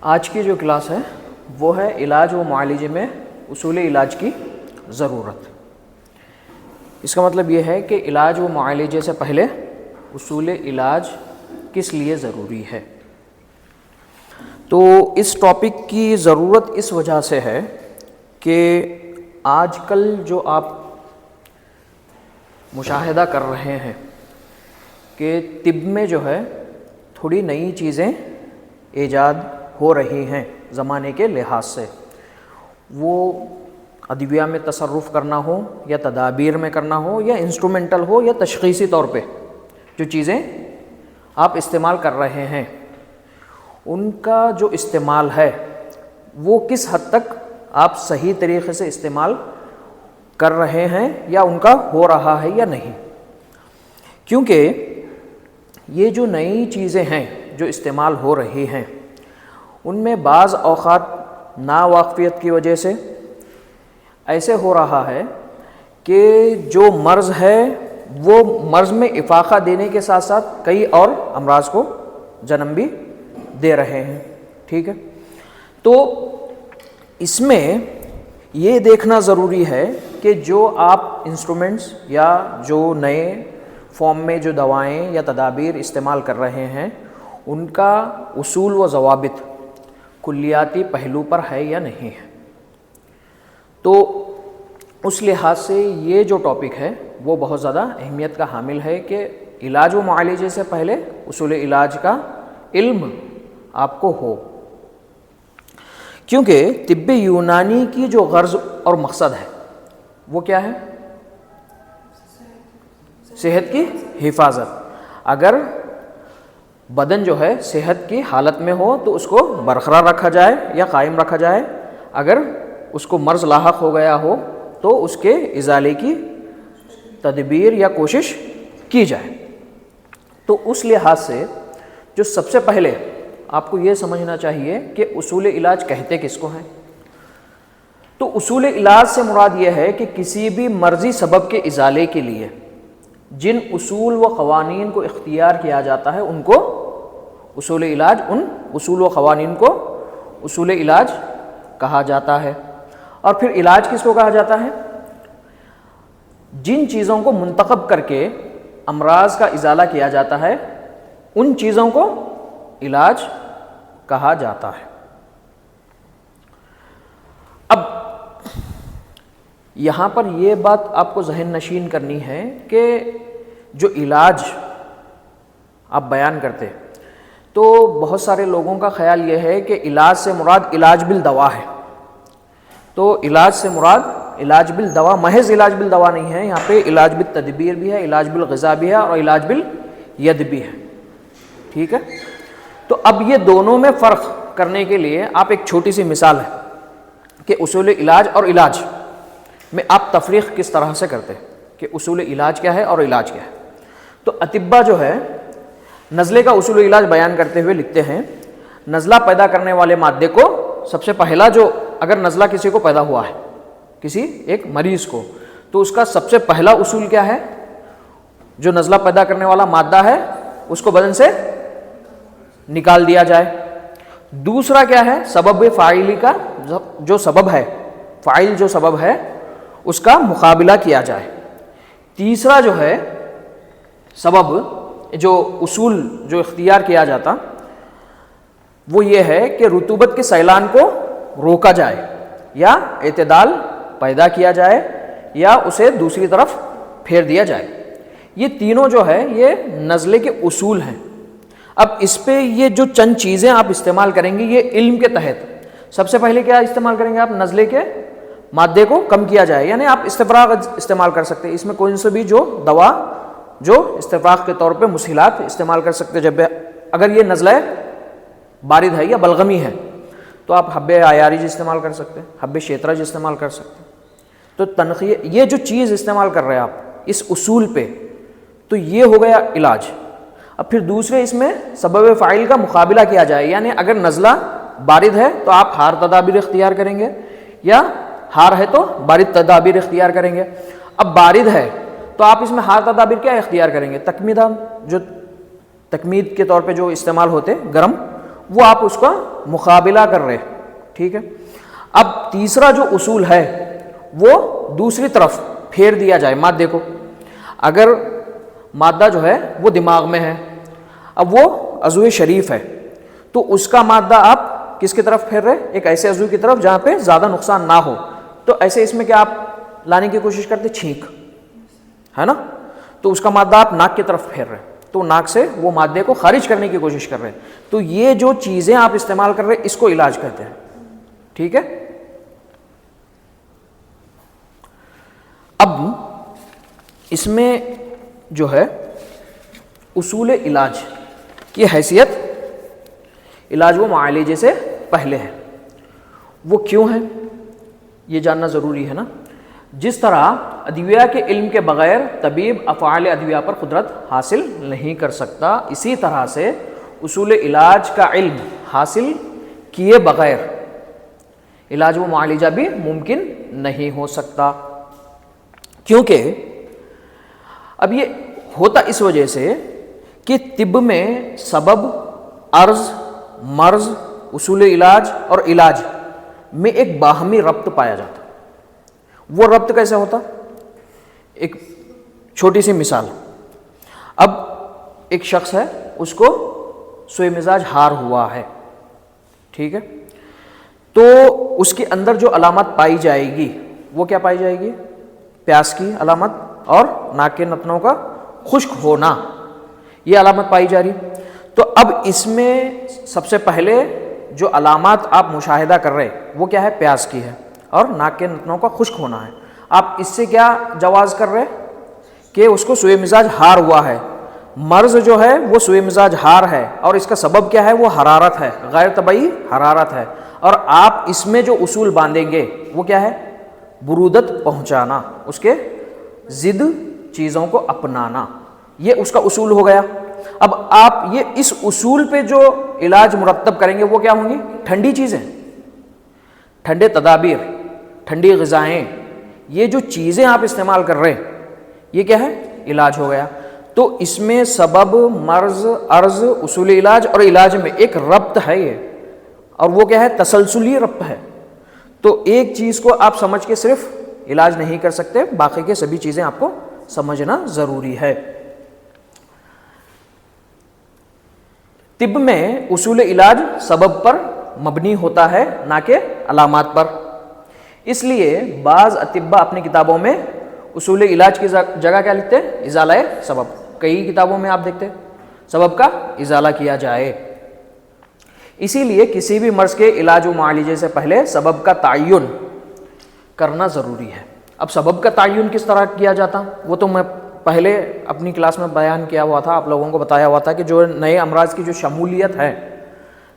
آج کی جو کلاس ہے وہ ہے علاج و معالجے میں اصول علاج کی ضرورت۔ اس کا مطلب یہ ہے کہ علاج و معالجے سے پہلے اصول علاج کس لیے ضروری ہے۔ تو اس ٹاپک کی ضرورت اس وجہ سے ہے کہ آج کل جو آپ مشاہدہ کر رہے ہیں کہ طب میں جو ہے تھوڑی نئی چیزیں ایجاد ہو رہی ہیں زمانے کے لحاظ سے، وہ ادویہ میں تصرف کرنا ہو یا تدابیر میں کرنا ہو یا انسٹرومنٹل ہو یا تشخیصی طور پہ جو چیزیں آپ استعمال کر رہے ہیں ان کا جو استعمال ہے وہ کس حد تک آپ صحیح طریقے سے استعمال کر رہے ہیں یا ان کا ہو رہا ہے یا نہیں۔ کیونکہ یہ جو نئی چیزیں ہیں جو استعمال ہو رہی ہیں ان میں بعض اوقات ناواقفیت کی وجہ سے ایسے ہو رہا ہے کہ جو مرض ہے وہ مرض میں افاقہ دینے کے ساتھ ساتھ کئی اور امراض کو جنم بھی دے رہے ہیں، ٹھیک ہے۔ تو اس میں یہ دیکھنا ضروری ہے کہ جو آپ انسٹرومنٹس یا جو نئے فارم میں جو دوائیں یا تدابیر استعمال کر رہے ہیں ان کا اصول و ضوابط کلیاتی پہلو پر ہے یا نہیں ہے۔ تو اس لحاظ سے یہ جو ٹاپک ہے وہ بہت زیادہ اہمیت کا حامل ہے کہ علاج و معالجے سے پہلے اصول علاج کا علم آپ کو ہو، کیونکہ طب یونانی کی جو غرض اور مقصد ہے وہ کیا ہے؟ صحت کی حفاظت۔ اگر بدن جو ہے صحت کی حالت میں ہو تو اس کو برقرار رکھا جائے یا قائم رکھا جائے، اگر اس کو مرض لاحق ہو گیا ہو تو اس کے ازالے کی تدبیر یا کوشش کی جائے۔ تو اس لحاظ سے جو سب سے پہلے آپ کو یہ سمجھنا چاہیے کہ اصول علاج کہتے کس کو ہیں۔ تو اصول علاج سے مراد یہ ہے کہ کسی بھی مرضی سبب کے ازالے کے لیے جن اصول و قوانین کو اختیار کیا جاتا ہے ان کو اصول علاج، ان اصول و قوانین کو اصول علاج کہا جاتا ہے۔ اور پھر علاج کس کو کہا جاتا ہے؟ جن چیزوں کو منتخب کر کے امراض کا ازالہ کیا جاتا ہے ان چیزوں کو علاج کہا جاتا ہے۔ اب یہاں پر یہ بات آپ کو ذہن نشین کرنی ہے کہ جو علاج آپ بیان کرتے تو بہت سارے لوگوں کا خیال یہ ہے کہ علاج سے مراد علاج بالدوا ہے۔ تو علاج سے مراد علاج بالدوا، محض علاج بالدوا نہیں ہے، یہاں پہ علاج بالتدبیر بھی ہے، علاج بالغذا بھی ہے اور علاج بالید بھی ہے، ٹھیک ہے۔ تو اب یہ دونوں میں فرق کرنے کے لیے آپ ایک چھوٹی سی مثال ہے کہ اصول علاج اور علاج میں آپ تفریق کس طرح سے کرتے کہ اصول علاج کیا ہے اور علاج کیا ہے۔ تو اطباء جو ہے نزلے کا اصول علاج بیان کرتے ہوئے لکھتے ہیں نزلہ پیدا کرنے والے مادے کو سب سے پہلا جو اگر نزلہ کسی کو پیدا ہوا ہے کسی ایک مریض کو تو اس کا سب سے پہلا اصول کیا ہے؟ جو نزلہ پیدا کرنے والا مادہ ہے اس کو بدن سے نکال دیا جائے۔ دوسرا کیا ہے؟ سبب فاعلی کا جو سبب ہے، فاعل جو سبب ہے اس کا مقابلہ کیا جائے۔ تیسرا جو ہے سبب جو اصول جو اختیار کیا جاتا وہ یہ ہے کہ رطوبت کے سیلان کو روکا جائے یا اعتدال پیدا کیا جائے یا اسے دوسری طرف پھیر دیا جائے۔ یہ تینوں جو ہے یہ نزلے کے اصول ہیں۔ اب اس پہ یہ جو چند چیزیں آپ استعمال کریں گے یہ علم کے تحت سب سے پہلے کیا استعمال کریں گے آپ؟ نزلے کے مادے کو کم کیا جائے، یعنی آپ استفراغ استعمال کر سکتے ہیں، اس میں کوئی سے بھی جو دوا جو استفراغ کے طور پہ مسہلات استعمال کر سکتے ہیں۔ جب اگر یہ نزلہ بارد ہے یا بلغمی ہے تو آپ حب عیاریج استعمال کر سکتے ہیں، حب شیطرج استعمال کر سکتے ہیں۔ تو تنقیہ یہ جو چیز استعمال کر رہے ہیں آپ اس اصول پہ، تو یہ ہو گیا علاج۔ اب پھر دوسرے اس میں سبب فاعل کا مقابلہ کیا جائے، یعنی اگر نزلہ بارد ہے تو آپ حار تدابیر اختیار کریں گے یا حار ہے تو بارد تدابیر اختیار کریں گے۔ اب بارد ہے تو آپ اس میں حار تدابیر کیا اختیار کریں گے؟ تکمیدہ جو تکمید کے طور پہ جو استعمال ہوتے گرم وہ آپ اس کا مقابلہ کر رہے. ٹھیک ہے. اب تیسرا جو اصول ہے وہ دوسری طرف پھیر دیا جائے مادے کو. اگر مادہ جو ہے وہ دماغ میں ہے، اب وہ عضو شریف ہے، تو اس کا مادہ آپ کس کی طرف پھیر رہے؟ ایک ایسے عضو کی طرف جہاں پہ زیادہ نقصان نہ ہو. تو ایسے اس میں کیا آپ لانے کی کوشش کرتے؟ چھینک، ہے نا. تو اس کا مادہ آپ ناک کی طرف پھیر رہے ہیں، تو ناک سے وہ مادے کو خارج کرنے کی کوشش کر رہے ہیں. تو یہ جو چیزیں آپ استعمال کر رہے ہیں اس کو علاج کہتے ہیں. ٹھیک ہے. اب اس میں جو ہے اصول علاج کی حیثیت علاج و معالجے سے پہلے ہے. وہ کیوں ہے یہ جاننا ضروری ہے نا. جس طرح ادویہ کے علم کے بغیر طبیب افعال ادویہ پر قدرت حاصل نہیں کر سکتا، اسی طرح سے اصول علاج کا علم حاصل کیے بغیر علاج و معالجہ بھی ممکن نہیں ہو سکتا. کیونکہ اب یہ ہوتا اس وجہ سے کہ طب میں سبب، عرض، مرض، اصول علاج اور علاج میں ایک باہمی ربط پایا جاتا. وہ ربط کیسے ہوتا؟ ایک چھوٹی سی مثال. اب ایک شخص ہے، اس کو سوء مزاج ہار ہوا ہے. ٹھیک ہے. تو اس کے اندر جو علامت پائی جائے گی وہ کیا پائی جائے گی؟ پیاس کی علامت اور ناک کے نتنوں کا خشک ہونا، یہ علامت پائی جا رہی. تو اب اس میں سب سے پہلے جو علامات آپ مشاہدہ کر رہے وہ کیا ہے؟ پیاس کی ہے اور ناک کے نتنوں کا خشک ہونا ہے. آپ اس سے کیا جواز کر رہے کہ اس کو سوء مزاج ہار ہوا ہے. مرض جو ہے وہ سوء مزاج ہار ہے اور اس کا سبب کیا ہے؟ وہ حرارت ہے، غیر طبعی حرارت ہے. اور آپ اس میں جو اصول باندھیں گے وہ کیا ہے؟ برودت پہنچانا، اس کے ضد چیزوں کو اپنانا، یہ اس کا اصول ہو گیا. اب آپ یہ اس اصول پہ جو علاج مرتب کریں گے وہ کیا ہوں گی؟ ٹھنڈی چیزیں، ٹھنڈے تدابیر، ٹھنڈی غذائیں، یہ جو چیزیں آپ استعمال کر رہے ہیں یہ کیا ہے؟ علاج ہو گیا. تو اس میں سبب، مرض، عرض، اصول علاج اور علاج میں ایک ربط ہے یہ، اور وہ کیا ہے؟ تسلسلی ربط ہے. تو ایک چیز کو آپ سمجھ کے صرف علاج نہیں کر سکتے، باقی کے سبھی چیزیں آپ کو سمجھنا ضروری ہے. طب میں اصول علاج سبب پر مبنی ہوتا ہے نہ کہ علامات پر. اس لیے بعض اطباء اپنی کتابوں میں اصول علاج کی جگہ کیا لکھتے ہیں؟ ازالہ سبب. کئی کتابوں میں آپ دیکھتے ہیں سبب کا ازالہ کیا جائے. اسی لیے کسی بھی مرض کے علاج و معالجے سے پہلے سبب کا تعین کرنا ضروری ہے. اب سبب کا تعین کس طرح کیا جاتا وہ تو میں پہلے اپنی کلاس میں بیان کیا ہوا تھا، آپ لوگوں کو بتایا ہوا تھا کہ جو نئے امراض کی جو شمولیت ہے،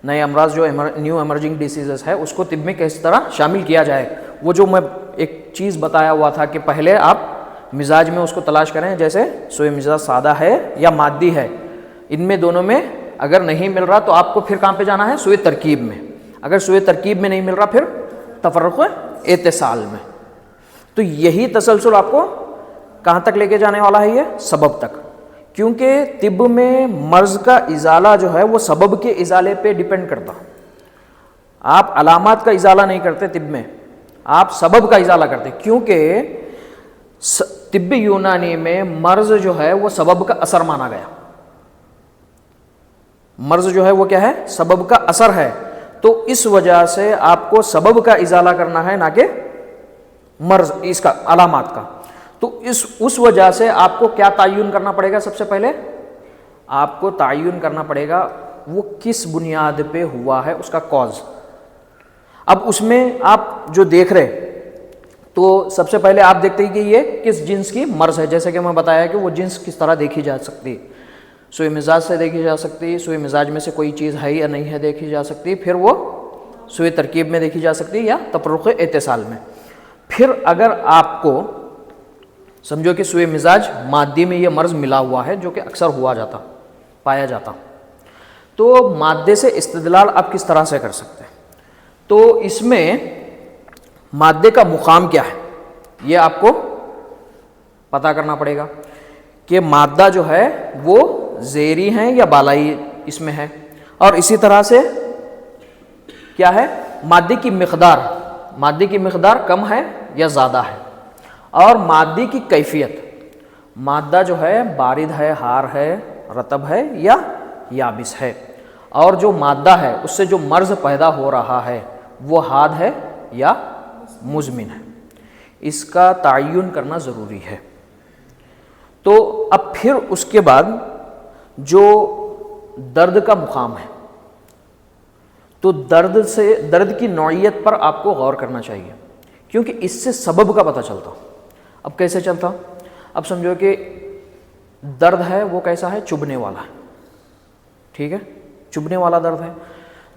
نئے امراض جو نیو ایمرجنگ ڈیسیزز ہے اس کو طب میں کس طرح شامل کیا جائے. وہ جو میں ایک چیز بتایا ہوا تھا کہ پہلے آپ مزاج میں اس کو تلاش کریں، جیسے سوء مزاج سادہ ہے یا مادی ہے، ان میں دونوں میں اگر نہیں مل رہا تو آپ کو پھر کہاں پہ جانا ہے؟ سوء ترکیب میں. اگر سوء ترکیب میں نہیں مل رہا پھر تفرق اتصال میں. تو یہی تسلسل آپ کو کہاں تک لے کے جانے والا ہے؟ یہ سبب تک. کیونکہ طب میں مرض کا ازالہ جو ہے وہ سبب کے ازالے پہ ڈیپینڈ کرتا. آپ علامات کا ازالہ نہیں کرتے طب میں، آپ سبب کا ازالہ کرتے. کیونکہ طب یونانی میں مرض جو ہے وہ سبب کا اثر مانا گیا. مرض جو ہے وہ کیا ہے؟ سبب کا اثر ہے. تو اس وجہ سے آپ کو سبب کا ازالہ کرنا ہے نہ کہ مرض اس کا علامات کا. تو اس وجہ سے آپ کو کیا تعین کرنا پڑے گا؟ سب سے پہلے آپ کو تعین کرنا پڑے گا وہ کس بنیاد پہ ہوا ہے، اس کا کاز. اب اس میں آپ جو دیکھ رہے تو سب سے پہلے آپ دیکھتے ہیں کہ یہ کس جنس کی مرض ہے. جیسے کہ میں بتایا کہ وہ جنس کس طرح دیکھی جا سکتی، سوء مزاج سے دیکھی جا سکتی، سوء مزاج میں سے کوئی چیز ہے یا نہیں ہے دیکھی جا سکتی، پھر وہ سوء ترکیب میں دیکھی جا سکتی یا تفرق اتصال میں. پھر اگر آپ کو سمجھو کہ سوء مزاج مادی میں یہ مرض ملا ہوا ہے جو کہ اکثر پایا جاتا، تو مادے سے استدلال آپ کس طرح سے کر سکتے ہیں؟ تو اس میں مادے کا مقام کیا ہے یہ آپ کو پتہ کرنا پڑے گا کہ مادہ جو ہے وہ زیری ہیں یا بالائی اس میں ہے. اور اسی طرح سے کیا ہے؟ مادے کی مقدار کم ہے یا زیادہ ہے، اور مادے کی کیفیت، مادہ جو ہے بارد ہے، ہار ہے، رطب ہے یا یابس ہے، اور جو مادہ ہے اس سے جو مرض پیدا ہو رہا ہے وہ حاد ہے یا مزمن ہے، اس کا تعین کرنا ضروری ہے۔ تو اب پھر اس کے بعد جو درد کا مقام ہے، تو درد کی نوعیت پر آپ کو غور کرنا چاہیے، کیونکہ اس سے سبب کا پتہ چلتا۔ اب کیسے چلتا؟ اب سمجھو کہ درد ہے وہ کیسا ہے؟ چبھنے والا ہے، ٹھیک ہے، چبھنے والا درد ہے۔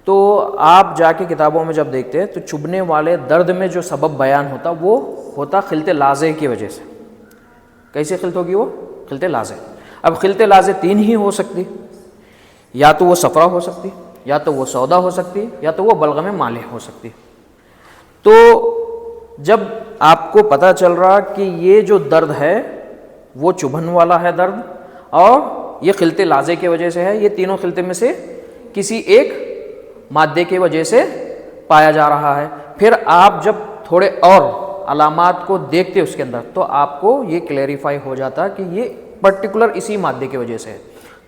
تو آپ جا کے کتابوں میں جب دیکھتے ہیں تو چبھنے والے درد میں جو سبب بیان ہوتا وہ ہوتا خلط لاذع کی وجہ سے۔ کیسے خلط ہوگی وہ؟ خلط لاذع۔ اب خلط لاذع تین ہی ہو سکتی، یا تو وہ صفرا ہو سکتی، یا تو وہ سودا ہو سکتی، یا تو وہ بلغم مالح ہو سکتی۔ تو جب آپ کو پتہ چل رہا کہ یہ جو درد ہے وہ چبھن والا ہے درد، اور یہ خلط لاذع کی وجہ سے ہے، یہ تینوں خلطے میں سے کسی ایک مادے کی وجہ سے پایا جا رہا ہے، پھر آپ جب تھوڑے اور علامات کو دیکھتے اس کے اندر تو آپ کو یہ کلیریفائی ہو جاتا کہ یہ پرٹیکولر اسی مادے کی وجہ سے ہے،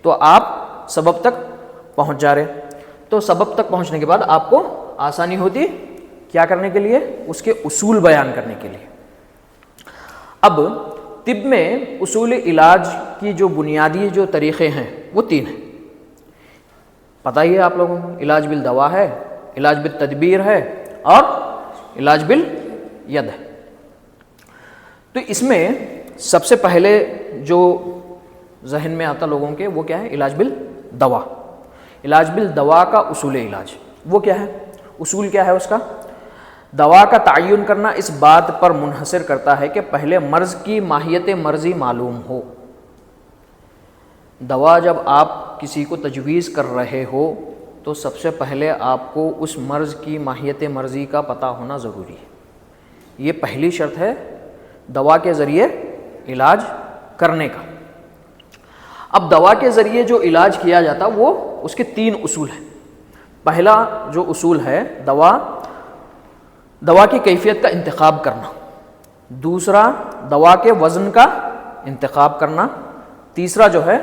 تو آپ سبب تک پہنچ جا رہے۔ تو سبب تک پہنچنے کے بعد آپ کو آسانی ہوتی کیا کرنے کے لیے؟ اس کے اصول بیان کرنے کے لیے۔ اب طب میں اصول علاج کی جو بنیادی جو طریقے ہیں وہ تین ہیں، پتہ ہی ہے آپ لوگوں کو، علاج بالدوا ہے، علاج بالتدبیر ہے، اور علاج بالید ہے۔ تو اس میں سب سے پہلے جو ذہن میں آتا لوگوں کے وہ کیا ہے؟ علاج بالدوا۔ علاج بالدوا کا اصول علاج وہ کیا ہے؟ اصول کیا ہے اس کا؟ دوا کا تعین کرنا اس بات پر منحصر کرتا ہے کہ پہلے مرض کی ماہیت مرضی معلوم ہو۔ دوا جب آپ کسی کو تجویز کر رہے ہو تو سب سے پہلے آپ کو اس مرض کی ماہیت مرضی کا پتہ ہونا ضروری ہے، یہ پہلی شرط ہے دوا کے ذریعے علاج کرنے کا۔ اب دوا کے ذریعے جو علاج کیا جاتا وہ اس کے تین اصول ہیں۔ پہلا جو اصول ہے دوا کی کیفیت کا انتخاب کرنا، دوسرا دوا کے وزن کا انتخاب کرنا، تیسرا جو ہے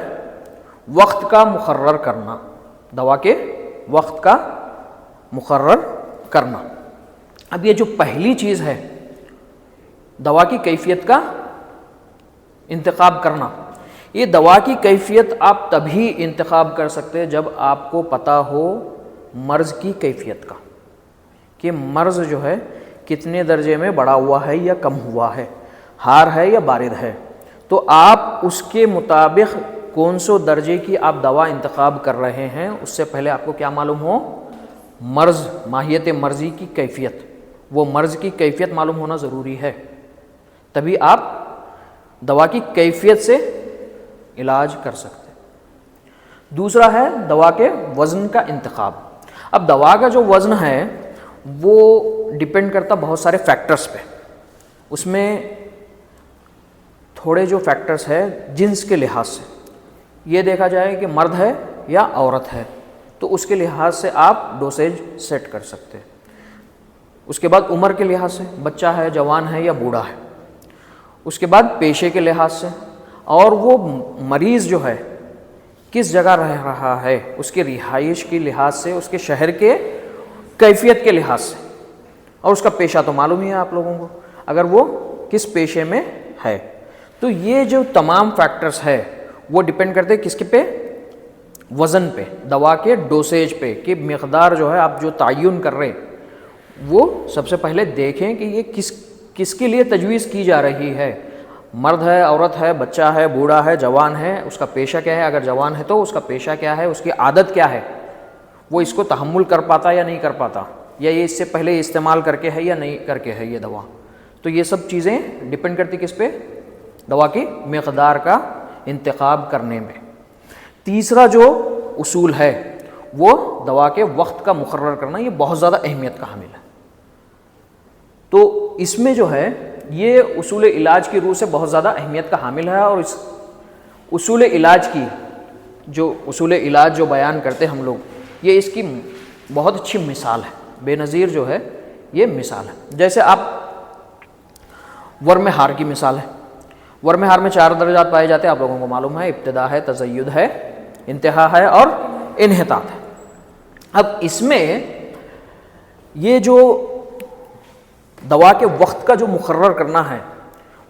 وقت کا مقرر کرنا، دوا کے وقت کا مقرر کرنا۔ اب یہ جو پہلی چیز ہے دوا کی کیفیت کا انتخاب کرنا، یہ دوا کی کیفیت آپ تبھی انتخاب کر سکتے جب آپ کو پتہ ہو مرض کی کیفیت کا، کہ مرض جو ہے کتنے درجے میں بڑا ہوا ہے یا کم ہوا ہے، ہار ہے یا بارد ہے، تو آپ اس کے مطابق کون سو درجے کی آپ دوا انتخاب کر رہے ہیں، اس سے پہلے آپ کو کیا معلوم ہو؟ مرض، ماہیت مرضی کی کیفیت، وہ مرض کی کیفیت معلوم ہونا ضروری ہے، تبھی آپ دوا کی کیفیت سے علاج کر سکتے۔ دوسرا ہے دوا کے وزن کا انتخاب۔ اب دوا کا جو وزن ہے وہ ڈیپینڈ کرتا بہت سارے فیکٹرز پہ، اس میں تھوڑے جو فیکٹرز ہے جنس کے لحاظ سے یہ دیکھا جائے کہ مرد ہے یا عورت ہے تو اس کے لحاظ سے آپ ڈوسیج سیٹ کر سکتے۔ اس کے بعد عمر کے لحاظ سے بچہ ہے، جوان ہے یا بوڑھا ہے، اس کے بعد پیشے کے لحاظ سے، اور وہ مریض جو ہے کس جگہ رہ رہا ہے، اس کے رہائش کے لحاظ سے، اس کے شہر کے کیفیت کے لحاظ سے، اور اس کا پیشہ تو معلوم ہی ہے آپ لوگوں کو، اگر وہ کس پیشے میں ہے۔ تو یہ جو تمام فیکٹرز ہے وہ ڈیپینڈ کرتے کس کے پہ؟ وزن پہ، دوا کے ڈوسیج پہ، کہ مقدار جو ہے آپ جو تعین کر رہے وہ سب سے پہلے دیکھیں کہ یہ کس کے لیے تجویز کی جا رہی ہے، مرد ہے، عورت ہے، بچہ ہے، بوڑھا ہے، جوان ہے، اس کا پیشہ کیا ہے، اگر جوان ہے تو اس کا پیشہ کیا ہے، اس کی عادت کیا ہے، وہ اس کو تحمل کر پاتا یا نہیں کر پاتا، یا یہ اس سے پہلے استعمال کر کے ہے یا نہیں کر کے ہے یہ دوا۔ تو یہ سب چیزیں ڈیپینڈ کرتی کس پہ؟ دوا کی مقدار کا انتخاب کرنے میں۔ تیسرا جو اصول ہے وہ دوا کے وقت کا مقرر کرنا، یہ بہت زیادہ اہمیت کا حامل ہے۔ تو اس میں جو ہے یہ اصول علاج کی روح سے بہت زیادہ اہمیت کا حامل ہے، اور اس اصول علاج کی جو اصول علاج جو بیان کرتے ہم لوگ، یہ اس کی بہت اچھی مثال ہے۔ بے نظیر جو ہے یہ مثال ہے. جیسے آپ ورم ہار کی مثال ہے. ورم ہار میں 4 درجات پائے جاتے ہیں، آپ لوگوں کو معلوم ہے، ابتدا ہے، تزید ہے، انتہا ہے اور انحطاط ہے. اب اس میں یہ جو دوا کے وقت کا جو مقرر کرنا ہے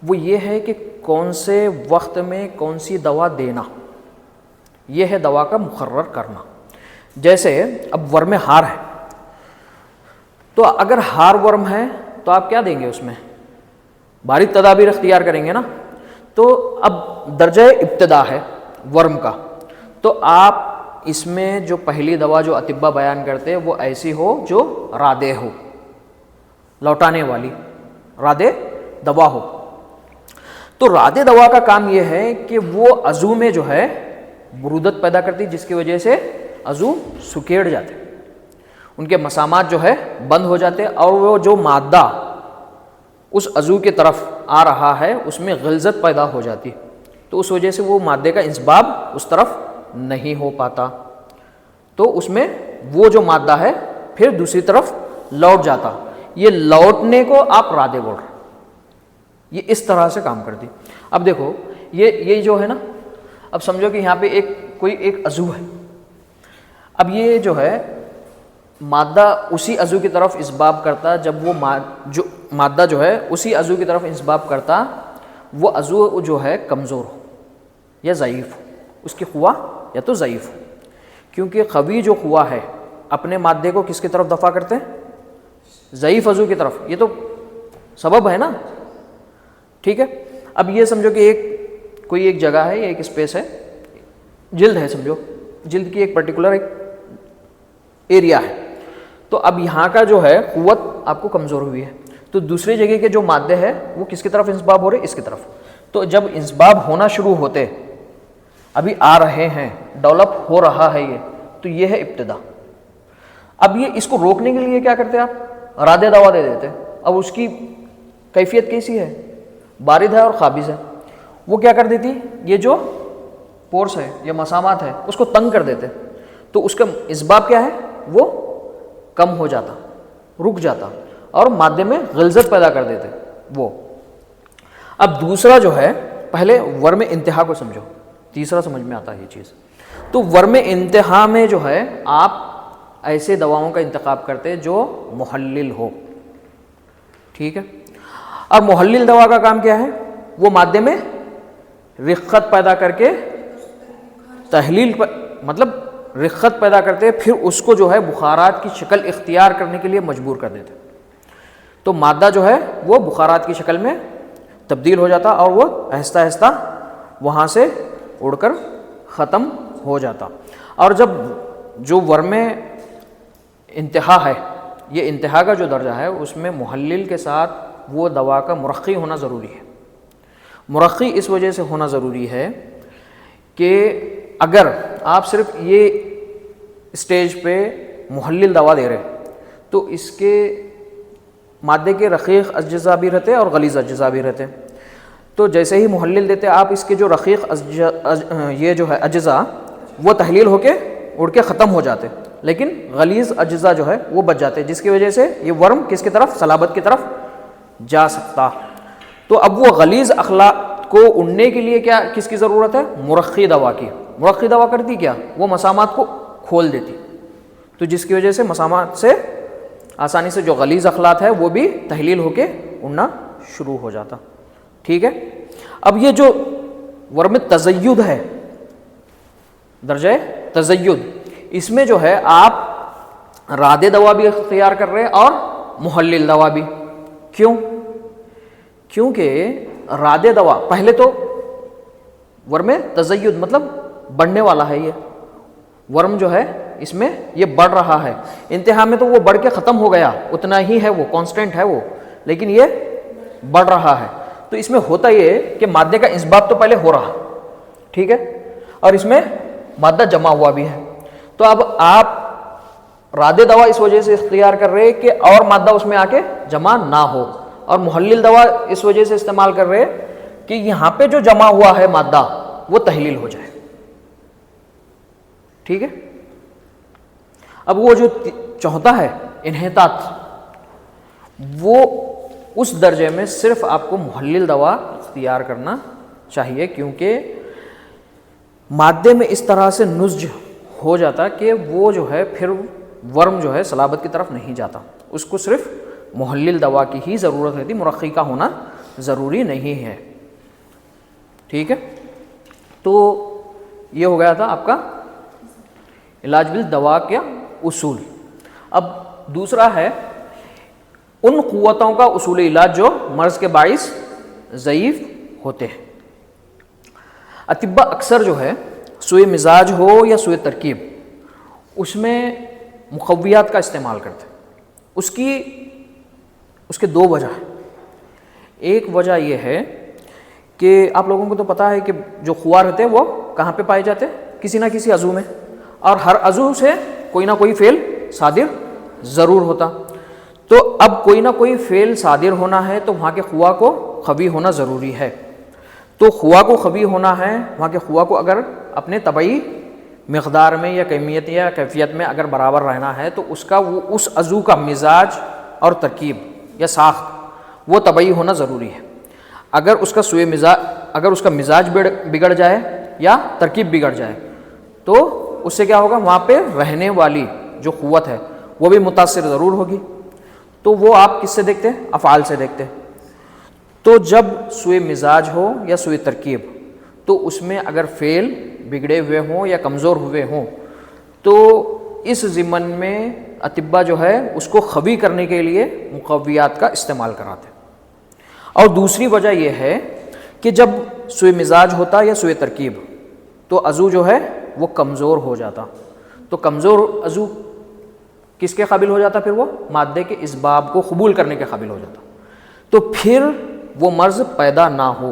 وہ یہ ہے کہ کون سے وقت میں کون سی دوا دینا، یہ ہے دوا کا مقرر کرنا. جیسے اب ورم ہار ہے تو اگر ہار ورم ہے تو آپ کیا دیں گے، اس میں بارد تدابیر اختیار کریں گے نا. تو اب درجہ ابتدا ہے ورم کا، تو آپ اس میں جو پہلی دوا جو اطباء بیان کرتے ہیں وہ ایسی ہو جو رادع ہو، لوٹانے والی رادع دوا ہو. تو رادع دوا کا کام یہ ہے کہ وہ عضو میں جو ہے برودت پیدا کرتی، جس کی وجہ سے عضو سکیڑ جاتے، ان کے مسامات جو ہے بند ہو جاتے، اور وہ جو مادہ اس عضو کی طرف آ رہا ہے اس میں غلظت پیدا ہو جاتی، تو اس وجہ سے وہ مادے کا انسباب اس طرف نہیں ہو پاتا، تو اس میں وہ جو مادہ ہے پھر دوسری طرف لوٹ جاتا. یہ لوٹنے کو آپ رادع بول رہے، یہ اس طرح سے کام کرتی. اب دیکھو یہ جو ہے نا، اب سمجھو کہ یہاں پہ کوئی ایک عضو ہے. اب یہ جو ہے مادہ اسی عضو کی طرف اسباب کرتا، جب وہ جو مادہ جو ہے اسی عضو کی طرف اسباب کرتا، وہ عضو جو ہے کمزور ہو یا ضعیف ہو، اس کی قوہ یا تو ضعیف ہو. کیونکہ قوی جو قوہ ہے اپنے مادے کو کس کی طرف دفع کرتے ہیں، ضعیف عضو کی طرف. یہ تو سبب ہے نا، ٹھیک ہے. اب یہ سمجھو کہ کوئی ایک جگہ ہے، ایک اسپیس ہے، جلد ہے، سمجھو جلد کی ایک پرٹیکولر ایک ایریا ہے. تو اب یہاں کا جو ہے قوت آپ کو کمزور ہوئی ہے، تو دوسری جگہ کے جو مادے ہیں وہ کس کی طرف انسباب ہو رہے، اس کی طرف. تو جب انسباب ہونا شروع ہوتے، ابھی آ رہے ہیں، ڈیولپ ہو رہا ہے یہ، تو یہ ہے ابتدا. اب یہ اس کو روکنے کے لیے کیا کرتے آپ، رادع دوا دے دیتے. اب اس کی کیفیت کیسی ہے، بارد ہے اور قابض ہے. وہ کیا کر دیتی، یہ جو پورس ہے یا مسامات ہے اس کو تنگ کر دیتے، تو اس کا اسباب کیا ہے، وہ کم ہو جاتا، رک جاتا، اور مادے میں غلظت پیدا کر دیتے وہ. اب دوسرا جو ہے، پہلے ورم انتہا کو سمجھو، تیسرا سمجھ میں آتا ہے یہ چیز. تو ورم انتہا میں جو ہے آپ ایسے دواؤں کا انتخاب کرتے جو محلل ہو، ٹھیک ہے. اب محلل دوا کا کام کیا ہے، وہ مادے میں رقت پیدا کر کے تحلیل مطلب رقت پیدا کرتے، پھر اس کو جو ہے بخارات کی شکل اختیار کرنے کے لیے مجبور کر دیتے. تو مادہ جو ہے وہ بخارات کی شکل میں تبدیل ہو جاتا اور وہ آہستہ آہستہ وہاں سے اڑ کر ختم ہو جاتا. اور جب جو ورم انتہا ہے، یہ انتہا کا جو درجہ ہے، اس میں محلل کے ساتھ وہ دوا کا مرخی ہونا ضروری ہے. مرخی اس وجہ سے ہونا ضروری ہے کہ اگر آپ صرف یہ اسٹیج پہ محلل دوا دے رہے تو اس کے مادے کے رقیق اجزاء بھی رہتے اور غلیظ اجزاء بھی رہتے. تو جیسے ہی محلل دیتے آپ اس کے جو رقیق یہ جو ہے اجزاء وہ تحلیل ہو کے اڑ کے ختم ہو جاتے، لیکن غلیظ اجزاء جو ہے وہ بچ جاتے، جس کی وجہ سے یہ ورم کس کی طرف، صلابت کی طرف جا سکتا. تو اب وہ غلیظ اخلاق کو اڑنے کے لیے کیا کس کی ضرورت ہے، مرخی دوا کی. مرخی دوا کرتی کیا، وہ مسامات کو کھول دیتی، تو جس کی وجہ سے مسامات سے آسانی سے جو غلیظ اخلاط ہے وہ بھی تحلیل ہو کے اڑنا شروع ہو جاتا. ٹھیک ہے. اب یہ جو ورم تزید ہے، درجہ تزید، اس میں جو ہے آپ رادع دوا بھی اختیار کر رہے اور محلل دوا بھی. کیوں؟ کیونکہ رادع دوا پہلے تو ورم تزید مطلب بڑھنے والا ہے، یہ ورم جو ہے اس میں یہ بڑھ رہا ہے. انتہا میں تو وہ بڑھ کے ختم ہو گیا، اتنا ہی ہے، وہ کانسٹنٹ ہے وہ، لیکن یہ بڑھ رہا ہے. تو اس میں ہوتا یہ کہ مادے کا انسباب تو پہلے ہو رہا، ٹھیک ہے، اور اس میں مادہ جمع ہوا بھی ہے. تو اب آپ رادع دوا اس وجہ سے اختیار کر رہے کہ اور مادہ اس میں آ کے جمع نہ ہو، اور محلل دوا اس وجہ سے استعمال کر رہے کہ یہاں پہ جو جمع ہوا ہے مادہ وہ تحلیل ہو جائے. ٹھیک ہے. اب وہ جو چوتھا ہے انحطاط، وہ اس درجے میں صرف آپ کو محلل دوا اختیار کرنا چاہیے، کیونکہ مادے میں اس طرح سے نضج ہو جاتا کہ وہ جو ہے پھر ورم جو ہے صلابت کی طرف نہیں جاتا، اس کو صرف محلل دوا کی ہی ضرورت رہتی، مرخی کا ہونا ضروری نہیں ہے. ٹھیک ہے، تو یہ ہو گیا تھا آپ کا علاج بالدوا کے اصول. اب دوسرا ہے ان قوتوں کا اصول علاج جو مرض کے باعث ضعیف ہوتے ہیں. اطباء اکثر جو ہے سوء مزاج ہو یا سوء ترکیب، اس میں مقویات کا استعمال کرتے ہیں. اس کے دو وجہ ہیں. ایک وجہ یہ ہے کہ آپ لوگوں کو تو پتہ ہے کہ جو خوار ہوتے ہیں وہ کہاں پہ پائے جاتے ہیں؟ کسی نہ کسی عضو میں، اور ہر عضو سے کوئی نہ کوئی فعل صادر ضرور ہوتا. تو اب کوئی نہ کوئی فعل صادر ہونا ہے تو وہاں کے خوا کو خوی ہونا ضروری ہے. تو خوا کو خوی ہونا ہے، وہاں کے خوا کو اگر اپنے طبعی مقدار میں یا کمیت یا کیفیت میں اگر برابر رہنا ہے تو اس عضو کا مزاج اور ترکیب یا ساخت وہ طبعی ہونا ضروری ہے. اگر اس کا مزاج بگڑ جائے یا ترکیب بگڑ جائے تو اس سے کیا ہوگا؟ وہاں پہ رہنے والی جو قوت ہے وہ بھی متاثر ضرور ہوگی. تو وہ آپ کس سے دیکھتے ہیں؟ افعال سے دیکھتے ہیں. تو جب سوء مزاج ہو یا سوء ترکیب، تو اس میں اگر فعل بگڑے ہوئے ہوں یا کمزور ہوئے ہوں تو اس ضمن میں اطباء جو ہے اس کو خوی کرنے کے لیے مقویات کا استعمال کراتے ہیں. اور دوسری وجہ یہ ہے کہ جب سوء مزاج ہوتا یا سوء ترکیب تو عضو جو ہے وہ کمزور ہو جاتا. تو کمزور عضو کس کے قابل ہو جاتا؟ پھر وہ مادے کے اسباب کو قبول کرنے کے قابل ہو جاتا. تو پھر وہ مرض پیدا نہ ہو،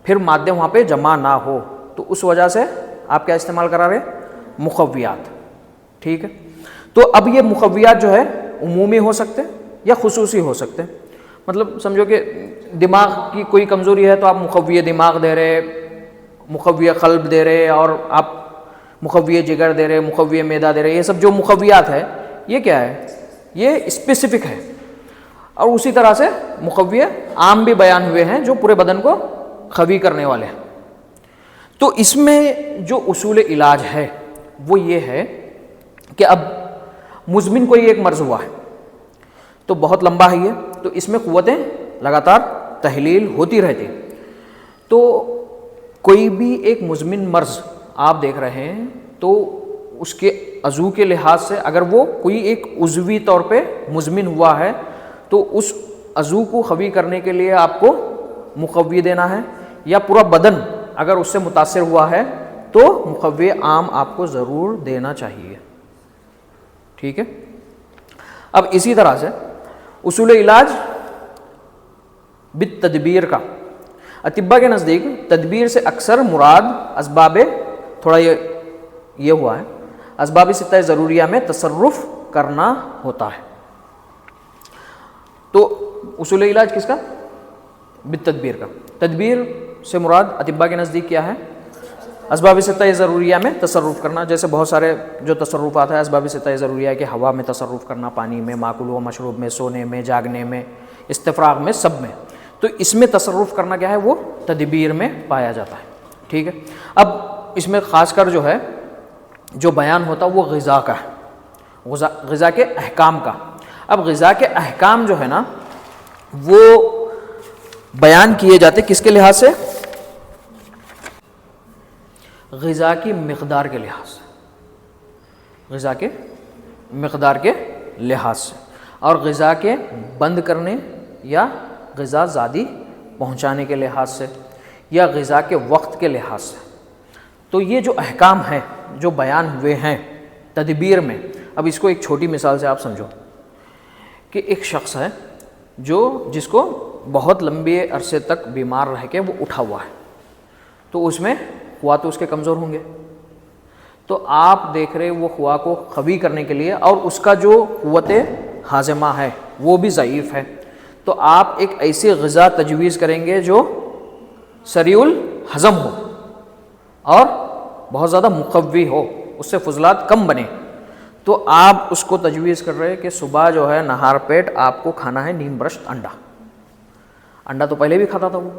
پھر مادے وہاں پہ جمع نہ ہو. تو اس وجہ سے آپ کیا استعمال کرا رہے؟ مقویات. ٹھیک ہے، تو اب یہ مقویات جو ہے عمومی ہو سکتے یا خصوصی ہو سکتے. مطلب سمجھو کہ دماغ کی کوئی کمزوری ہے تو آپ مقوی دماغ دے رہے، مقوی قلب دے رہے، اور آپ مقوی جگر دے رہے، مقوی معدہ دے رہے. یہ سب جو مقویات ہے یہ کیا ہے؟ یہ اسپیسیفک ہے. اور اسی طرح سے مقوی عام بھی بیان ہوئے ہیں جو پورے بدن کو خوی کرنے والے ہیں. تو اس میں جو اصول علاج ہے وہ یہ ہے کہ اب مزمن کوئی ایک مرض ہوا ہے تو بہت لمبا ہے یہ، تو اس میں قوتیں لگاتار تحلیل ہوتی رہتی. تو کوئی بھی ایک مزمن مرض آپ دیکھ رہے ہیں تو اس کے عضو کے لحاظ سے اگر وہ کوئی ایک عضوی طور پہ مزمن ہوا ہے تو اس عضو کو خوی کرنے کے لیے آپ کو مقوی دینا ہے، یا پورا بدن اگر اس سے متاثر ہوا ہے تو مقوی عام آپ کو ضرور دینا چاہیے. ٹھیک ہے، اب اسی طرح سے اصول علاج بالتدبیر کا. اطباء کے نزدیک تدبیر سے اکثر مراد اسباب تھوڑا یہ ہوا ہے اسباب ستہ ضروریہ میں تصرف کرنا ہوتا ہے. تو اصول علاج کس کا؟ بالتدبیر کا. تدبیر سے مراد اطباء کے نزدیک کیا ہے؟ اسباب ستہ ضروریہ میں تصرف کرنا. جیسے بہت سارے جو تصرفات ہیں اسباب ستہ ضروریہ کے، ہوا میں تصرف کرنا، پانی میں، ماکول و مشروب میں، سونے میں، جاگنے میں، استفراغ میں، سب میں. تو اس میں تصرف کرنا کیا ہے؟ وہ تدبیر میں پایا جاتا ہے. ٹھیک ہے، اب اس میں خاص کر جو ہے جو بیان ہوتا وہ غذا کا ہے، غذا کے احکام کا. اب غذا کے احکام جو ہے نا وہ بیان کیے جاتے کس کے لحاظ سے؟ غذا کی مقدار کے لحاظ سے، غذا کے مقدار کے لحاظ سے، اور غذا کے بند کرنے یا غذا زادی پہنچانے کے لحاظ سے، یا غذا کے وقت کے لحاظ سے. تو یہ جو احکام ہیں جو بیان ہوئے ہیں تدبیر میں، اب اس کو ایک چھوٹی مثال سے آپ سمجھو کہ ایک شخص ہے جس کو بہت لمبے عرصے تک بیمار رہ کے وہ اٹھا ہوا ہے، تو اس میں خوا تو اس کے کمزور ہوں گے. تو آپ دیکھ رہے وہ خوا کو خوی کرنے کے لیے، اور اس کا جو قوت ہاضمہ ہے وہ بھی ضعیف ہے، تو آپ ایک ایسی غذا تجویز کریں گے جو سریع الہضم ہو اور بہت زیادہ مقوی ہو، اس سے فضلات کم بنے. تو آپ اس کو تجویز کر رہے ہیں کہ صبح جو ہے نہار پیٹ آپ کو کھانا ہے نیم برشت انڈا. انڈا تو پہلے بھی کھاتا تھا وہ،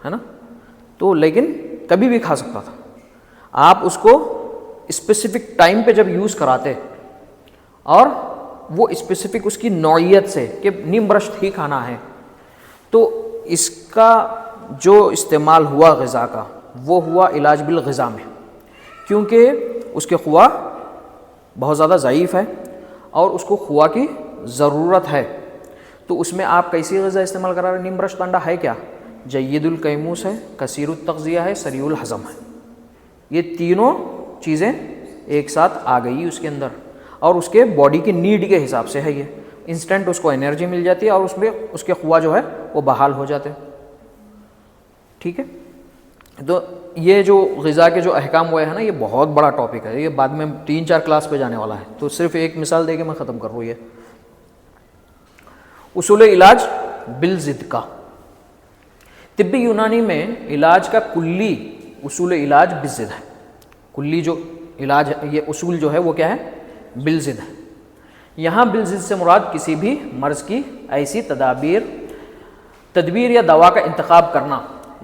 ہے نا، تو لیکن کبھی بھی کھا سکتا تھا. آپ اس کو اسپیسیفک ٹائم پہ جب یوز کراتے اور وہ اسپیسیفک اس کی نوعیت سے کہ نیم برشت ہی کھانا ہے، تو اس کا جو استعمال ہوا غذا کا وہ ہوا علاج بالغذا میں، کیونکہ اس کے خوا بہت زیادہ ضعیف ہے اور اس کو خوا کی ضرورت ہے. تو اس میں آپ کیسی غذا استعمال کرا رہے ہیں؟ نیم برشت انڈا ہے کیا؟ جید القیموس ہے، کثیر التغذیہ ہے، سریع الہضم ہے. یہ تینوں چیزیں ایک ساتھ آ گئی اس کے اندر، اور اس کے باڈی کی نیڈ کے حساب سے ہے. یہ انسٹنٹ اس کو انرجی مل جاتی ہے اور اس میں اس کے خوا جو ہے وہ بحال ہو جاتے ہیں. ٹھیک ہے، تو یہ جو غذا کے جو احکام ہوئے ہیں نا، یہ بہت بڑا ٹاپک ہے، یہ بعد میں 3-4 کلاس پہ جانے والا ہے، تو صرف ایک مثال دے کے میں ختم کر رہا ہوں. یہ اصول علاج بالضد کا، طبی یونانی میں علاج کا کلی اصول علاج بالضد ہے. کلی جو علاج ہے، یہ اصول جو ہے وہ کیا ہے؟ بالضد ہے. یہاں بالضد سے مراد کسی بھی مرض کی ایسی تدبیر یا دوا کا انتخاب کرنا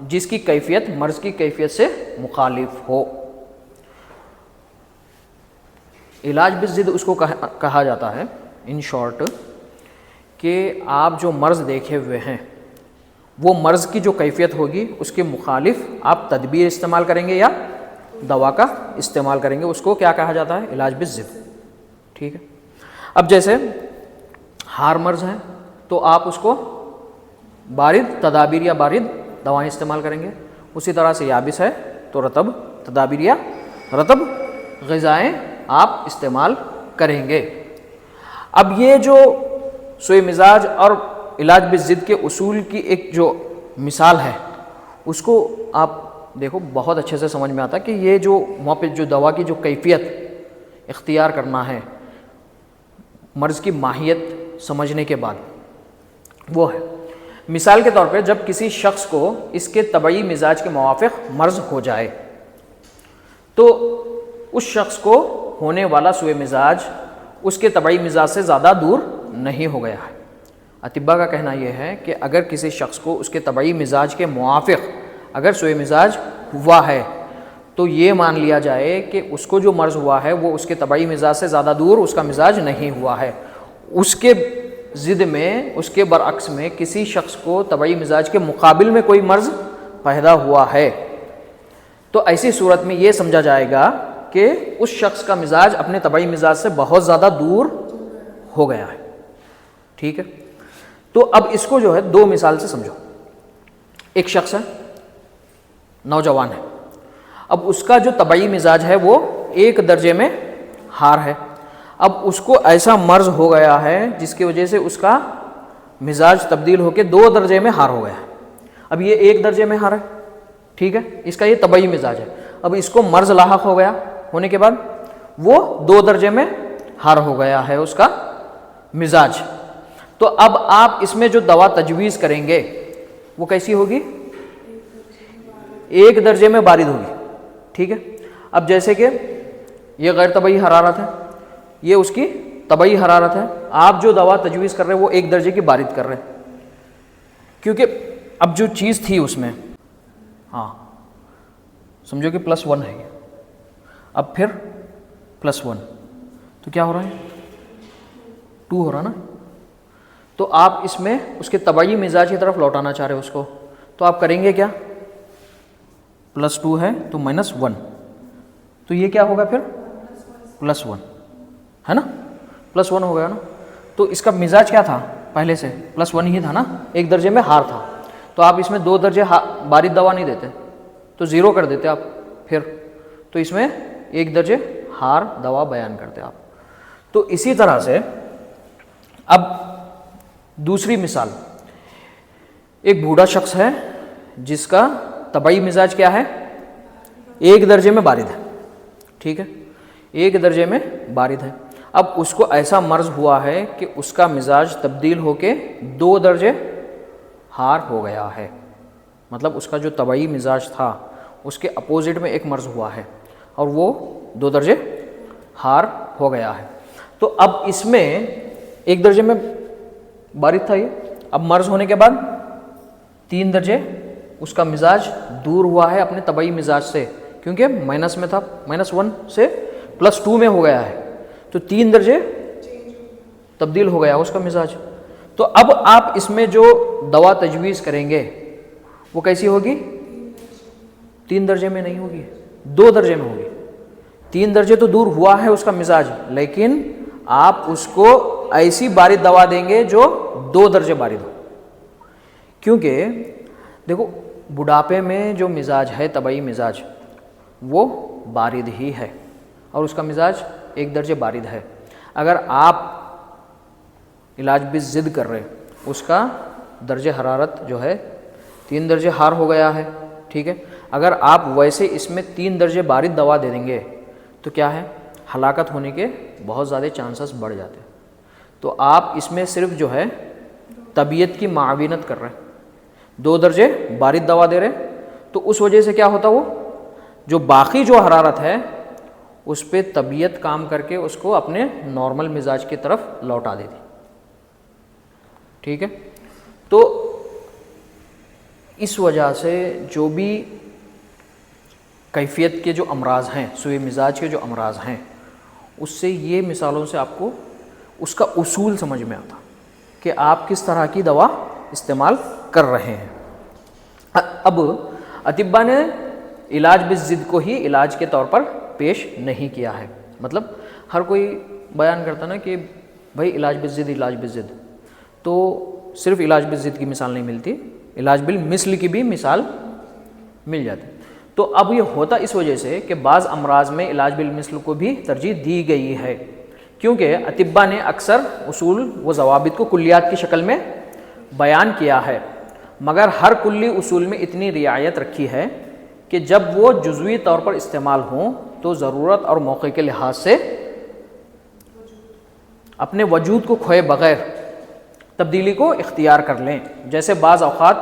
جس کی کیفیت مرض کی کیفیت سے مخالف ہو. علاج بالضد اس کو کہا جاتا ہے ان شارٹ کہ آپ جو مرض دیکھے ہوئے ہیں وہ مرض کی جو کیفیت ہوگی اس کے مخالف آپ تدبیر استعمال کریں گے یا دوا کا استعمال کریں گے، اس کو کیا کہا جاتا ہے؟ علاج بالضد. ٹھیک ہے، اب جیسے ہار مرض ہے تو آپ اس کو بارد تدابیر یا بارد دوائیں استعمال کریں گے. اسی طرح سے یابس ہے تو رطب تدابیر یا رطب غذائیں آپ استعمال کریں گے. اب یہ جو سوء مزاج اور علاج بالضد کے اصول کی ایک جو مثال ہے اس کو آپ دیکھو بہت اچھے سے سمجھ میں آتا ہے کہ یہ جو وہاں پہ جو دوا کی جو کیفیت اختیار کرنا ہے مرض کی ماہیت سمجھنے کے بعد وہ ہے. مثال کے طور پہ جب کسی شخص کو اس کے طبعی مزاج کے موافق مرض ہو جائے تو اس شخص کو ہونے والا سوء مزاج اس کے طبعی مزاج سے زیادہ دور نہیں ہو گیا ہے. اطباء کا کہنا یہ ہے کہ اگر کسی شخص کو اس کے طبعی مزاج کے موافق اگر سوء مزاج ہوا ہے تو یہ مان لیا جائے کہ اس کو جو مرض ہوا ہے وہ اس کے طبعی مزاج سے زیادہ دور اس کا مزاج نہیں ہوا ہے. اس کے ضد میں اس کے برعکس میں کسی شخص کو طبعی مزاج کے مقابل میں کوئی مرض پیدا ہوا ہے تو ایسی صورت میں یہ سمجھا جائے گا کہ اس شخص کا مزاج اپنے طبعی مزاج سے بہت زیادہ دور ہو گیا ہے. ٹھیک ہے، تو اب اس کو جو ہے دو مثال سے سمجھو. ایک شخص ہے، نوجوان ہے، اب اس کا جو طبعی مزاج ہے وہ 1 درجے میں ہار ہے. اب اس کو ایسا مرض ہو گیا ہے جس کی وجہ سے اس کا مزاج تبدیل ہو کے 2 درجے میں ہار ہو گیا ہے. اب یہ 1 درجے میں ہار ہے، ٹھیک ہے، اس کا یہ طبعی مزاج ہے. اب اس کو مرض لاحق ہو گیا، ہونے کے بعد وہ 2 درجے میں ہار ہو گیا ہے اس کا مزاج. تو اب آپ اس میں جو دوا تجویز کریں گے وہ کیسی ہوگی؟ 1 درجے میں بارد ہوگی. ٹھیک ہے، اب جیسے کہ یہ غیر طبعی حرارت ہے، یہ اس کی طبعی حرارت ہے، آپ جو دوا تجویز کر رہے ہیں وہ 1 درجے کی بارد کر رہے ہیں کیونکہ اب جو چیز تھی اس میں، ہاں سمجھو کہ +1 ہے، اب پھر +1 تو کیا ہو رہا ہے؟ 2 ہو رہا نا. تو آپ اس میں اس کے طبعی مزاج کی طرف لوٹانا چاہ رہے ہو اس کو، تو آپ کریں گے کیا؟ +2 ہے تو -1، تو یہ کیا ہوگا پھر؟ +1 ہے نا، +1 ہو گیا نا. تو اس کا مزاج کیا تھا پہلے سے؟ +1 ہی تھا نا، 1 درجے میں ہار تھا. تو آپ اس میں 2 درجے بارد دوا نہیں دیتے تو 0 کر دیتے آپ پھر، تو اس میں 1 درجے ہار دوا بیان کرتے آپ. تو اسی طرح سے اب دوسری مثال، ایک بوڑھا شخص ہے جس کا طبعی مزاج کیا ہے؟ 1 درجے میں بارد ہے. ٹھیک ہے، 1 درجے میں بارد ہے. اب اس کو ایسا مرض ہوا ہے کہ اس کا مزاج تبدیل ہو کے 2 درجے ہار ہو گیا ہے. مطلب اس کا جو طبعی مزاج تھا اس کے اپوزٹ میں ایک مرض ہوا ہے اور وہ 2 درجے ہار ہو گیا ہے. تو اب اس میں ایک درجے میں بارد تھا یہ, اب مرض ہونے کے بعد 3 درجے اس کا مزاج دور ہوا ہے اپنے طبعی مزاج سے, کیونکہ مائنس میں تھا, -1 سے +2 میں ہو گیا ہے, تو 3 درجے تبدیل ہو گیا اس کا مزاج. تو اب آپ اس میں جو دوا تجویز کریں گے وہ کیسی ہوگی؟ 3 درجے میں نہیں ہوگی, 2 درجے میں ہوگی. 3 درجے تو دور ہوا ہے اس کا مزاج, لیکن آپ اس کو ایسی بارد دوا دیں گے جو 2 درجے بارد ہو. کیونکہ دیکھو بڑھاپے میں جو مزاج ہے طبعی مزاج وہ بارد ہی ہے, اور اس کا مزاج 1 درجے بارد ہے. اگر آپ علاج بالضد کر رہے, اس کا درجہ حرارت جو ہے 3 درجے حار ہو گیا ہے, ٹھیک ہے. اگر آپ ویسے اس میں 3 درجے بارد دوا دے دیں گے تو کیا ہے, ہلاکت ہونے کے بہت زیادہ چانسز بڑھ جاتے ہیں. تو آپ اس میں صرف جو ہے طبیعت کی معاونت کر رہے ہیں, 2 درجے بارد دوا دے رہے, تو اس وجہ سے کیا ہوتا, وہ جو باقی جو حرارت ہے اس پہ طبیعت کام کر کے اس کو اپنے نارمل مزاج کی طرف لوٹا دیتی, ٹھیک ہے. تو اس وجہ سے جو بھی کیفیت کے جو امراض ہیں, سوء مزاج کے جو امراض ہیں, اس سے یہ مثالوں سے آپ کو اس کا اصول سمجھ میں آتا کہ آپ کس طرح کی دوا استعمال کر رہے ہیں. اب اطباء نے علاج بالضد کو ہی علاج کے طور پر پیش نہیں کیا ہے. مطلب ہر کوئی بیان کرتا نا کہ بھائی علاج بالضد, علاج بالضد, تو صرف علاج بالضد کی مثال نہیں ملتی, علاج بالمثل کی بھی مثال مل جاتی. تو اب یہ ہوتا اس وجہ سے کہ بعض امراض میں علاج بالمثل کو بھی ترجیح دی گئی ہے, کیونکہ اطباء نے اکثر اصول و ضوابط کو کلیات کی شکل میں بیان کیا ہے, مگر ہر کلی اصول میں اتنی رعایت رکھی ہے کہ جب وہ جزوی طور پر استعمال ہوں تو ضرورت اور موقع کے لحاظ سے اپنے وجود کو کھوئے بغیر تبدیلی کو اختیار کر لیں. جیسے بعض اوقات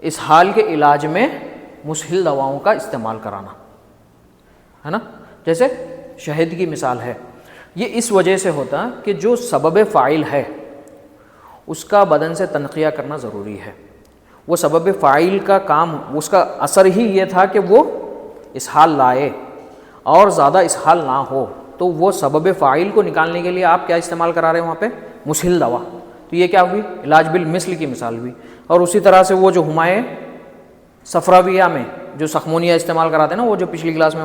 اسہال کے علاج میں مسہل دواؤں کا استعمال کرانا ہے نا, جیسے شہد کی مثال ہے. یہ اس وجہ سے ہوتا کہ جو سبب فاعل ہے اس کا بدن سے تنقیہ کرنا ضروری ہے. وہ سبب فاعل کا کام, اس کا اثر ہی یہ تھا کہ وہ اسہال لائے اور زیادہ اسہال نہ ہو, تو وہ سبب فاعل کو نکالنے کے لیے آپ کیا استعمال کرا رہے ہیں وہاں پہ, مسہل دوا. تو یہ کیا ہوئی, علاج بالمثل کی مثال ہوئی. اور اسی طرح سے وہ جو ہمائے صفراویہ میں جو سخمونیہ استعمال کراتے ہیں نا, وہ جو پچھلی کلاس میں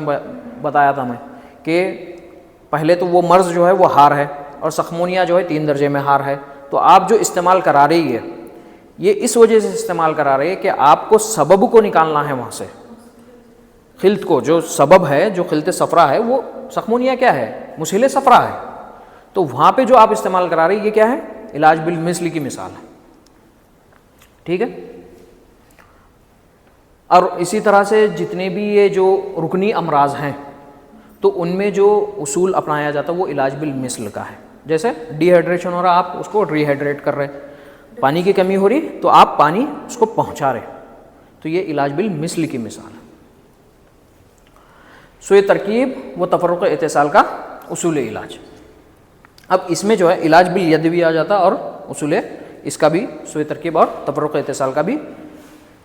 بتایا تھا میں کہ پہلے تو وہ مرض جو ہے وہ ہار ہے اور سخمونیہ جو ہے 3 درجے میں ہار ہے. تو آپ جو استعمال کرا رہی ہے یہ اس وجہ سے استعمال کرا رہے ہیں کہ آپ کو سبب کو نکالنا ہے وہاں سے, خلط کو, جو سبب ہے, جو خلط صفرا ہے, وہ سخمونیہ کیا ہے, مسہل صفرا ہے. تو وہاں پہ جو آپ استعمال کرا رہے ہیں یہ کیا ہے, علاج بالمثل کی مثال ہے, ٹھیک ہے. اور اسی طرح سے جتنے بھی یہ جو رکنی امراض ہیں تو ان میں جو اصول اپنایا جاتا ہے وہ علاج بالمثل کا ہے. جیسے ڈی ہائیڈریشن ہو رہا, آپ اس کو ری ہائیڈریٹ کر رہے, پانی کی کمی ہو رہی تو آپ پانی اس کو پہنچا رہے, تو یہ علاج بالمثل کی مثال ہے. سوء ترکیب و تفرق اتصال کا اصول علاج. اب اس میں جو ہے علاج بالید بھی آ جاتا اور اصول اس کا بھی, سوء ترکیب اور تفرق اتصال کا بھی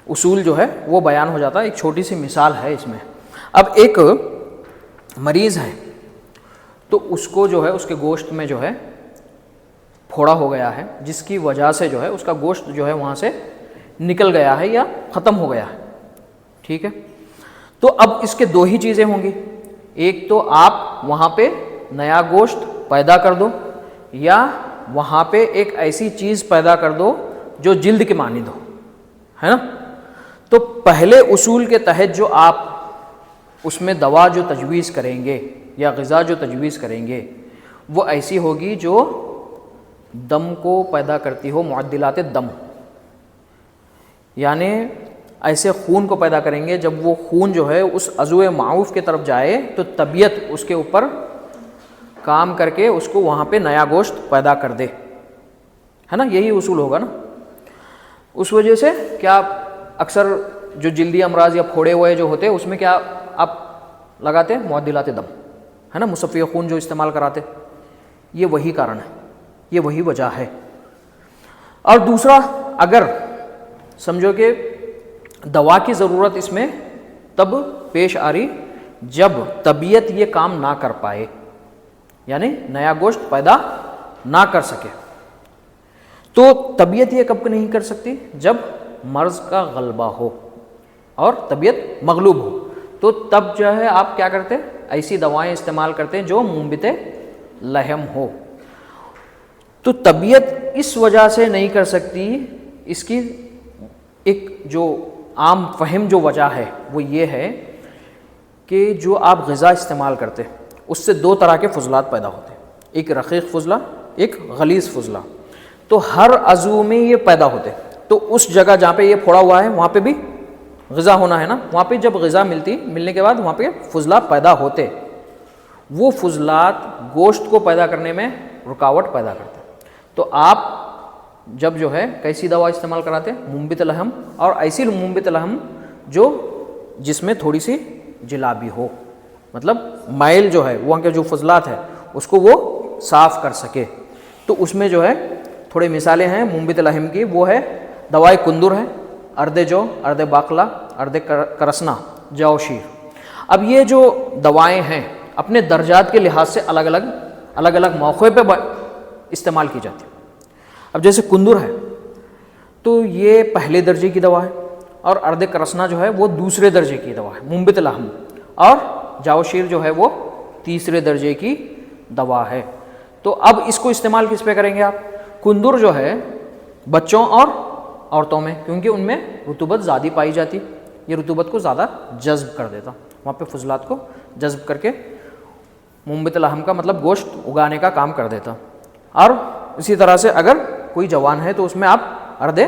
اصول جو ہے وہ بیان ہو جاتا ہے. ایک چھوٹی سی مثال ہے اس میں. اب ایک مریض ہے تو اس کو جو ہے اس کے گوشت میں جو ہے پھوڑا ہو گیا ہے, جس کی وجہ سے جو ہے اس کا گوشت جو ہے وہاں سے نکل گیا ہے یا ختم ہو گیا ہے, ٹھیک ہے. تو اب اس کے 2 ہی چیزیں ہوں گی, ایک تو آپ وہاں پہ نیا گوشت پیدا کر دو, یا وہاں پہ ایک ایسی چیز پیدا کر دو جو جلد کے مانند ہو, ہے نا. تو پہلے اصول کے تحت جو آپ اس میں دوا جو تجویز کریں گے یا غذا جو تجویز کریں گے وہ ایسی ہوگی جو دم کو پیدا کرتی ہو, معدلات دم, یعنی ایسے خون کو پیدا کریں گے جب وہ خون جو ہے اس عضو معروف کی طرف جائے تو طبیعت اس کے اوپر کام کر کے اس کو وہاں پہ نیا گوشت پیدا کر دے, ہے نا. یہی اصول ہوگا نا. اس وجہ سے کیا اکثر جو جلدی امراض یا پھوڑے ہوئے جو ہوتے ہیں اس میں کیا آپ لگاتے ہیں, معدلات دم, ہے نا, مصفی خون جو استعمال کراتے, یہ وہی کارن ہے, یہ وہی وجہ ہے. اور دوسرا, اگر سمجھو کہ دوا کی ضرورت اس میں تب پیش آ رہی جب طبیعت یہ کام نہ کر پائے, یعنی نیا گوشت پیدا نہ کر سکے. تو طبیعت یہ کب نہیں کر سکتی؟ جب مرض کا غلبہ ہو اور طبیعت مغلوب ہو, تو تب جو ہے آپ کیا کرتے, ایسی دوائیں استعمال کرتے ہیں جو منبت لحم ہو. تو طبیعت اس وجہ سے نہیں کر سکتی, اس کی ایک جو عام فہم جو وجہ ہے وہ یہ ہے کہ جو آپ غذا استعمال کرتے اس سے دو طرح کے فضلات پیدا ہوتے ہیں, ایک رقیق فضلہ, ایک غلیظ فضلہ. تو ہر عضو میں یہ پیدا ہوتے, تو اس جگہ جہاں پہ یہ پھوڑا ہوا ہے وہاں پہ بھی غذا ہونا ہے نا, وہاں پہ جب غذا ملنے کے بعد وہاں پہ فضلات پیدا ہوتے, وہ فضلات گوشت کو پیدا کرنے میں رکاوٹ پیدا کرتے. تو آپ جب جو ہے کیسی دوا استعمال کراتے, منبت لحم, اور ایسی منبت لحم جو جس میں تھوڑی سی جلابی ہو, مطلب مائل جو ہے وہاں کے جو فضلات ہے اس کو وہ صاف کر سکے. تو اس میں جو ہے تھوڑے مثالیں ہیں منبت لحم کی, وہ ہے دوائی کندر ہے, ارد جو, ارد باقلا, ارد کرسنا, جو شیر. اب یہ جو دوائیں ہیں اپنے درجات کے لحاظ سے الگ الگ موقع پہ استعمال کی جاتی. اب جیسے کندر ہے تو یہ پہلے درجے کی دوا ہے, اور ارد کرسنا جو ہے وہ دوسرے درجے کی دوا ہے منبت لحم, اور جو شیر جو ہے وہ تیسرے درجے کی دوا ہے. تو اب اس کو استعمال کس پہ کریں گے آپ؟ کندر جو ہے بچوں اور عورتوں میں, کیونکہ ان میں رطوبت زیادہ پائی جاتی, یہ رطوبت کو زیادہ جذب کر دیتا, وہاں پہ فضلات کو جذب کر کے منبت لحم کا مطلب گوشت اگانے کا کام کر دیتا. اور اسی طرح سے اگر کوئی جوان ہے تو اس میں آپ ارد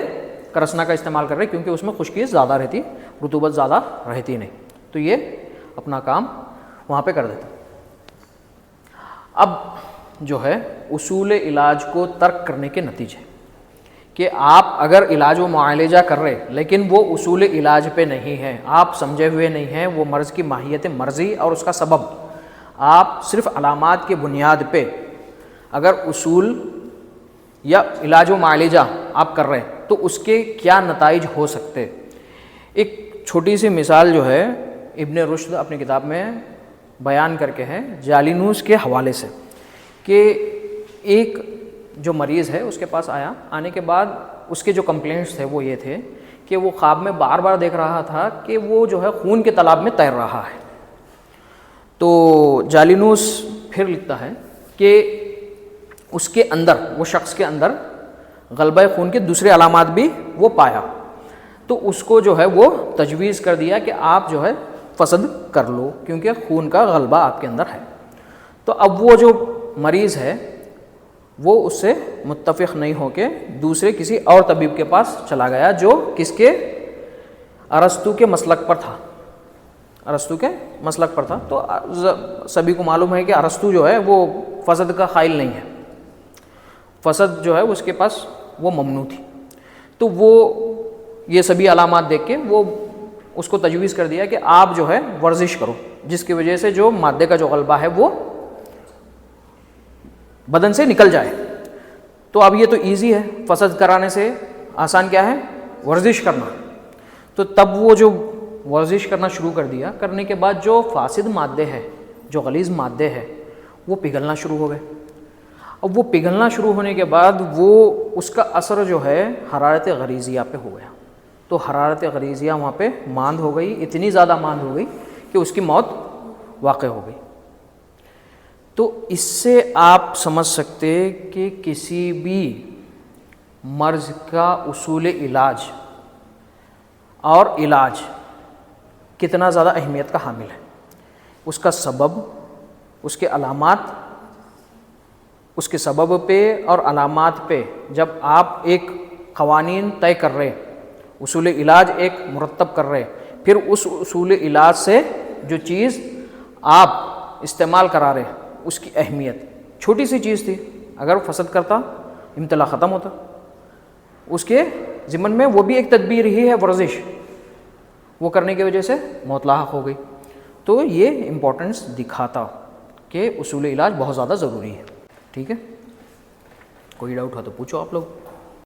کرسنا کا استعمال کر رہے ہیں, کیونکہ اس میں خشکی زیادہ رہتی, رطوبت زیادہ رہتی نہیں, تو یہ اپنا کام وہاں پہ کر دیتا. اب جو ہے اصول علاج کو ترک کرنے کے نتیجے کہ آپ اگر علاج و معالجہ کر رہے لیکن وہ اصول علاج پہ نہیں ہے, آپ سمجھے ہوئے نہیں ہیں وہ مرض کی ماہیت مرضی اور اس کا سبب, آپ صرف علامات کی بنیاد پہ اگر اصول یا علاج و معالجہ آپ کر رہے ہیں تو اس کے کیا نتائج ہو سکتے. ایک چھوٹی سی مثال جو ہے ابن رشد اپنی کتاب میں بیان کر کے ہے جالینوس کے حوالے سے, کہ ایک جو مریض ہے اس کے پاس آیا, آنے کے بعد اس کے جو کمپلینٹس تھے وہ یہ تھے کہ وہ خواب میں بار بار دیکھ رہا تھا کہ وہ جو ہے خون کے تالاب میں تیر رہا ہے. تو جالینوس پھر لکھتا ہے کہ اس کے اندر, وہ شخص کے اندر غلبہ خون کے دوسرے علامات بھی وہ پایا, تو اس کو جو ہے وہ تجویز کر دیا کہ آپ جو ہے فسد کر لو کیونکہ خون کا غلبہ آپ کے اندر ہے. تو اب وہ جو مریض ہے وہ اس سے متفق نہیں ہو کے دوسرے کسی اور طبیب کے پاس چلا گیا جو کس کے, ارسطو کے مسلک پر تھا, ارسطو کے مسلک پر تھا. تو سبھی کو معلوم ہے کہ ارسطو جو ہے وہ فسد کا قائل نہیں ہے, فسد جو ہے اس کے پاس وہ ممنوع تھی. تو وہ یہ سبھی علامات دیکھ کے وہ اس کو تجویز کر دیا کہ آپ جو ہے ورزش کرو جس کی وجہ سے جو مادے کا جو غلبہ ہے وہ بدن سے نکل جائے. تو اب یہ تو ایزی ہے, فسد کرانے سے آسان کیا ہے, ورزش کرنا. تو تب وہ جو ورزش کرنا شروع کر دیا, کرنے کے بعد جو فاسد مادے ہیں, جو غلیظ مادے ہیں وہ پگھلنا شروع ہو گئے. اب وہ پگھلنا شروع ہونے کے بعد وہ اس کا اثر جو ہے حرارت غریزیہ پہ ہو گیا. تو حرارت غریزیہ وہاں پہ ماند ہو گئی, اتنی زیادہ ماند ہو گئی کہ اس کی موت واقع ہو گئی. تو اس سے آپ سمجھ سکتے کہ کسی بھی مرض کا اصول علاج اور علاج کتنا زیادہ اہمیت کا حامل ہے. اس کا سبب, اس کے علامات, اس کے سبب پہ اور علامات پہ جب آپ ایک قوانین طے کر رہے, اصول علاج ایک مرتب کر رہے, پھر اس اصول علاج سے جو چیز آپ استعمال کرا رہے اس کی اہمیت, چھوٹی سی چیز تھی, اگر فسد کرتا امتلا ختم ہوتا, اس کے ضمن میں وہ بھی ایک تدبیر ہی ہے ورزش, وہ کرنے کی وجہ سے موت لاحق ہو گئی. تو یہ امپورٹنس دکھاتا کہ اصول علاج بہت زیادہ ضروری ہے. ٹھیک ہے, کوئی ڈاؤٹ ہو تو پوچھو آپ لوگ.